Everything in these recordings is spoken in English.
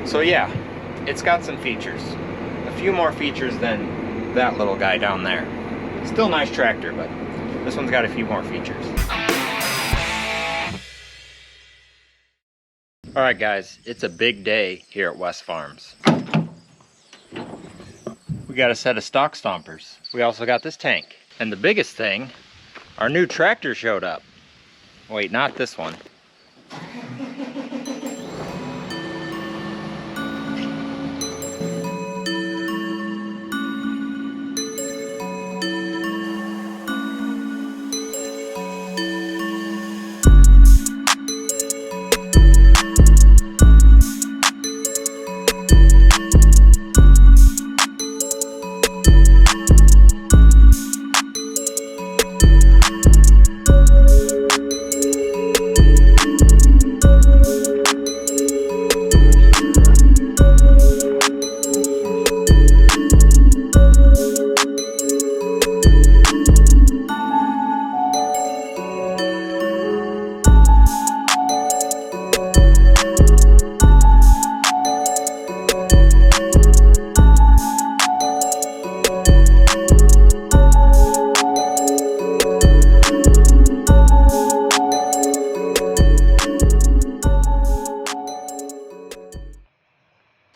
So yeah, it's got some features. A few more features than that little guy down there. Still nice tractor, but this one's got a few more features. Alright guys, it's a big day here at West Farms. We got a set of stock stompers. We also got this tank. And the biggest thing, our new tractor showed up. Wait, not this one.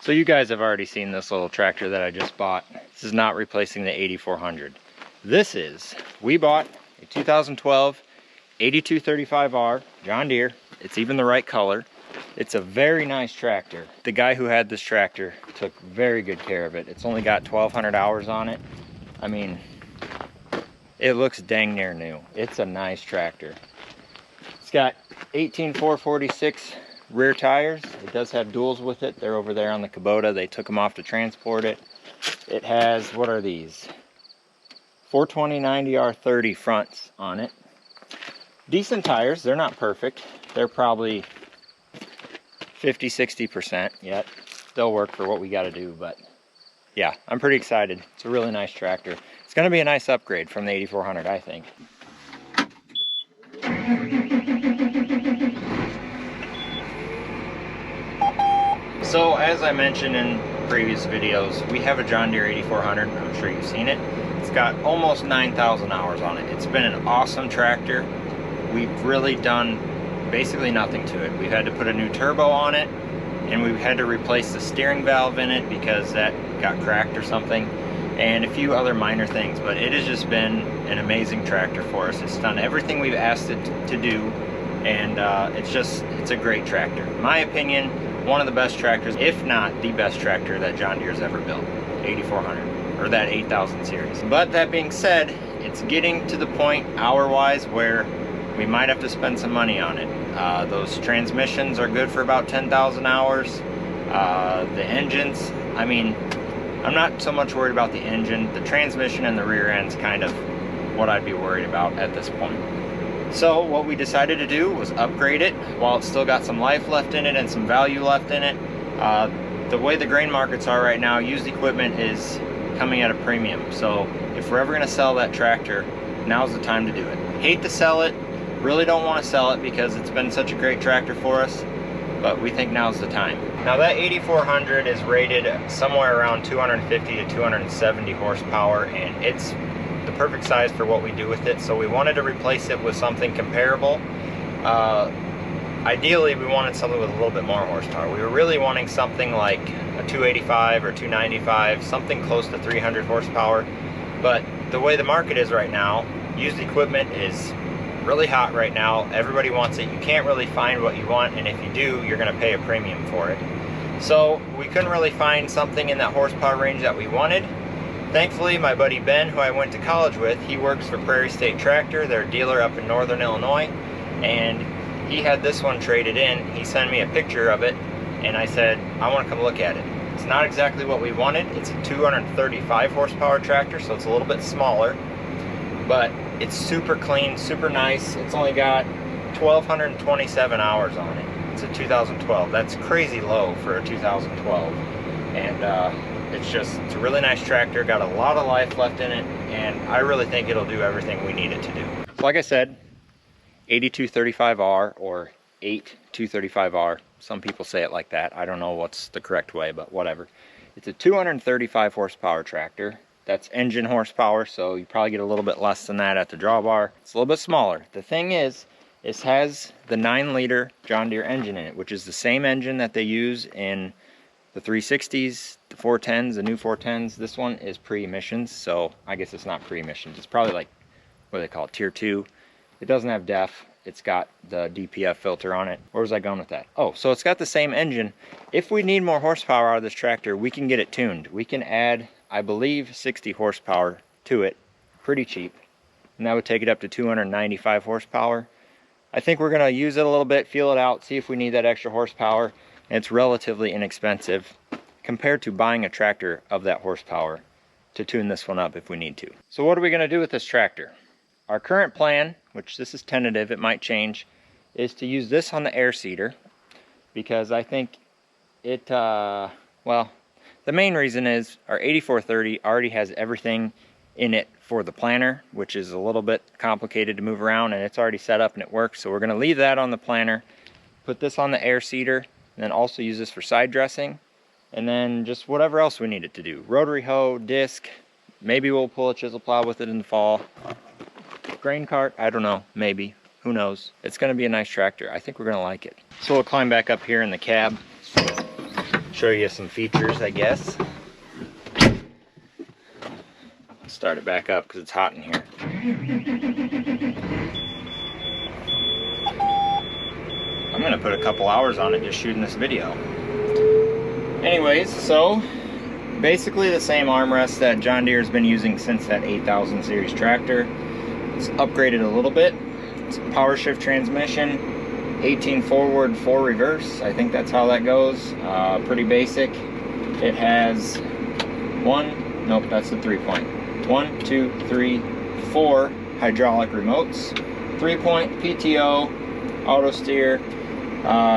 So you guys have already seen this little tractor that I just bought. This is not replacing the 8400. This is, we bought a 2012 8235R John Deere. It's even the right color. It's a very nice tractor. The guy who had this tractor took very good care of it. It's only got 1,200 hours on it. I mean, it looks dang near new. It's a nice tractor. It's got 18446 rear tires. It does have duals with it. They're over there on the Kubota. They took them off to transport it. It has, what are these? 420/90R30 fronts on it. Decent tires. They're not perfect. They're probably 50-60% yet. They'll work for what we got to do, but yeah, I'm pretty excited. It's a really nice tractor. It's going to be a nice upgrade from the 8400, I think. So as I mentioned in previous videos, we have a John Deere 8400. I'm sure you've seen it. It's got almost 9,000 hours on it. It's been an awesome tractor. We've really done basically nothing to it. We've had to put a new turbo on it, and we've had to replace the steering valve in it because that got cracked or something, and a few other minor things, but it has just been an amazing tractor for us. It's done everything we've asked it to do, and it's a great tractor. In my opinion, one of the best tractors, if not the best tractor that John Deere's ever built, 8400, or that 8000 series. But that being said, it's getting to the point hour-wise where we might have to spend some money on it. Those transmissions are good for about 10,000 hours. The engines, I mean, I'm not so much worried about the engine. The transmission and the rear end's kind of what I'd be worried about at this point. So what we decided to do was upgrade it while it's still got some life left in it and some value left in it. The way the grain markets are right now, used equipment is coming at a premium. So if we're ever going to sell that tractor, now's the time to do it. Hate to sell it, really don't want to sell it because it's been such a great tractor for us, but we think now's the time. Now that 8400 is rated somewhere around 250 to 270 horsepower, and it's the perfect size for what we do with it, so we wanted to replace it with something comparable. Ideally we wanted something with a little bit more horsepower. We were really wanting something like a 285 or 295, something close to 300 horsepower, but the way the market is right now, used equipment is really hot right now. Everybody wants it. You can't really find what you want, and if you do, you're going to pay a premium for it. So we couldn't really find something in that horsepower range that we wanted. Thankfully, my buddy Ben, who I went to college with, he works for Prairie State Tractor. They're a dealer up in northern Illinois, and he had this one traded in. He sent me a picture of it, and I said, I want to come look at it. It's not exactly what we wanted. It's a 235 horsepower tractor, so it's a little bit smaller, but it's super clean, super nice. It's only got 1,227 hours on it. It's a 2012. That's crazy low for a 2012. And it's a really nice tractor, got a lot of life left in it, and I really think it'll do everything we need it to do. So like I said, 8235R or 8 235R. Some people say it like that. I don't know what's the correct way, but whatever. It's a 235 horsepower tractor. That's engine horsepower, so you probably get a little bit less than that at the drawbar. It's a little bit smaller. The thing is, this has the 9-liter John Deere engine in it, which is the same engine that they use in the 360s, the 410s, the new 410s. This one is pre-emissions, so I guess it's not pre-emissions. It's probably like, what do they call it, tier 2. It doesn't have DEF. It's got the DPF filter on it. Where was I going with that? Oh, so it's got the same engine. If we need more horsepower out of this tractor, we can get it tuned. We can add, I believe, 60 horsepower to it, pretty cheap. And that would take it up to 295 horsepower. I think we're gonna use it a little bit, feel it out, see if we need that extra horsepower. And it's relatively inexpensive compared to buying a tractor of that horsepower to tune this one up if we need to. So what are we gonna do with this tractor? Our current plan, which this is tentative, it might change, is to use this on the air seeder because I think it, well, the main reason is our 8430 already has everything in it for the planter, which is a little bit complicated to move around, and it's already set up and it works. So we're gonna leave that on the planter, put this on the air seeder, and then also use this for side dressing, and then just whatever else we need it to do. Rotary hoe, disc, maybe we'll pull a chisel plow with it in the fall. Grain cart, I don't know, maybe, who knows. It's gonna be a nice tractor. I think we're gonna like it. So we'll climb back up here in the cab, show you some features, I guess. Start it back up because it's hot in here. I'm gonna put a couple hours on it just shooting this video. Anyways, so basically the same armrest that John Deere has been using since that 8000 series tractor. It's upgraded a little bit. It's a power shift transmission, 18 forward, 4 reverse. I think that's how that goes. Pretty basic. It has nope, that's the 3-point. 1, 2, 3, 4 hydraulic remotes. 3-point PTO, auto steer,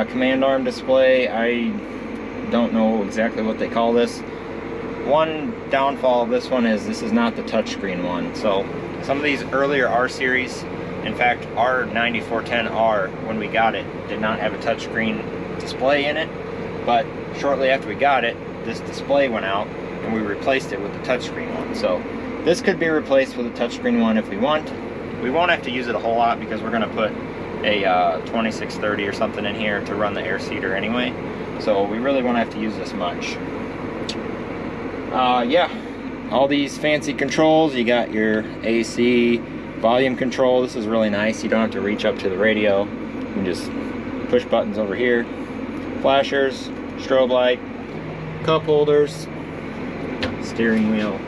command arm display. I don't know exactly what they call this. One downfall of this one is this is not the touchscreen one. So some of these earlier R series, in fact our 9410R when we got it did not have a touchscreen display in it, but shortly after we got it, this display went out and we replaced it with the touchscreen one. So this could be replaced with a touchscreen one if we want. We won't have to use it a whole lot because we're going to put a 2630 or something in here to run the air seeder anyway. So we really won't have to use this much. Yeah, all these fancy controls. You got your AC, volume control. This is really nice. You don't have to reach up to the radio. You can just push buttons over here. Flashers, strobe light, cup holders, steering wheel,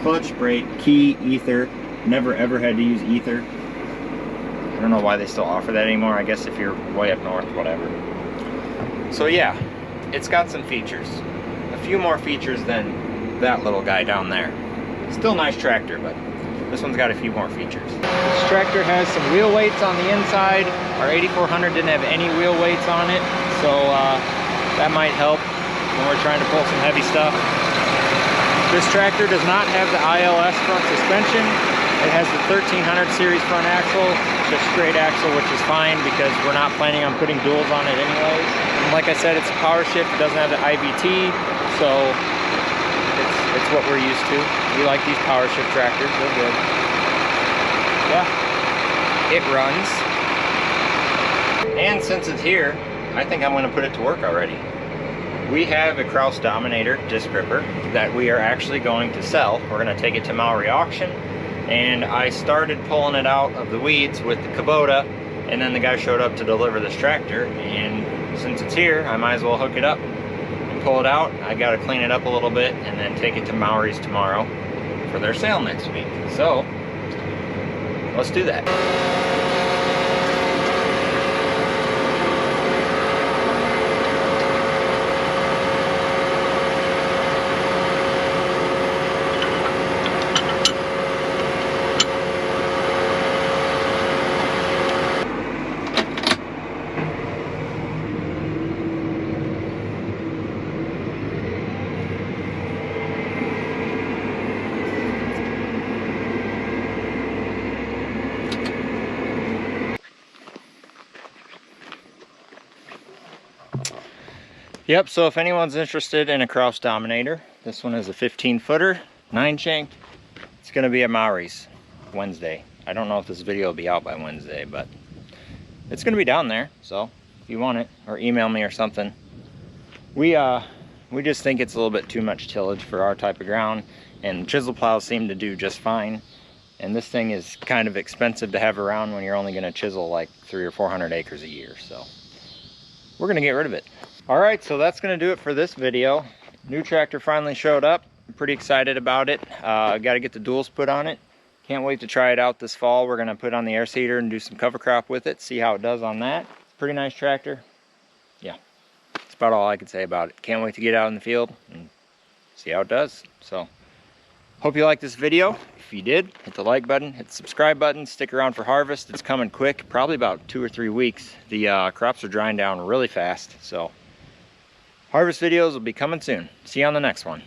clutch, brake, key, ether. Never ever had to use ether. I don't know why they still offer that anymore. I guess if you're way up north, whatever. So yeah, it's got some features. A few more features than that little guy down there. Still nice tractor, but this one's got a few more features. This tractor has some wheel weights on the inside. Our 8400 didn't have any wheel weights on it, so that might help when we're trying to pull some heavy stuff. This tractor does not have the ILS front suspension. It has the 1300 series front axle, just straight axle, which is fine because we're not planning on putting duals on it anyways. And like I said, it's a power shift. It doesn't have the IVT, so it's what we're used to. We like these power shift tractors, they're good. Yeah, it runs. And since it's here, I think I'm gonna put it to work already. We have a Kraus Dominator disc gripper that we are actually going to sell. We're gonna take it to Maori auction. And I started pulling it out of the weeds with the Kubota, and then the guy showed up to deliver this tractor, and since it's here, I might as well hook it up. Pull it out. I got to clean it up a little bit and then take it to Maori's tomorrow for their sale next week. So let's do that. Yep, so if anyone's interested in a Kraus Dominator, this one is a 15-footer, 9-shank. It's gonna be at Maury's Wednesday. I don't know if this video will be out by Wednesday, but it's gonna be down there. So if you want it, or email me or something. We just think it's a little bit too much tillage for our type of ground, and chisel plows seem to do just fine. And this thing is kind of expensive to have around when you're only gonna chisel like 300 or 400 acres a year. So we're gonna get rid of it. All right, so that's gonna do it for this video. New tractor finally showed up. I'm pretty excited about it. Got to get the duals put on it. Can't wait to try it out this fall. We're gonna put on the air seeder and do some cover crop with it, see how it does on that. Pretty nice tractor. Yeah, that's about all I can say about it. Can't wait to get out in the field and see how it does. So hope you liked this video. If you did, hit the like button, hit the subscribe button, stick around for harvest. It's coming quick, probably about 2 or 3 weeks. The crops are drying down really fast, so harvest videos will be coming soon. See you on the next one.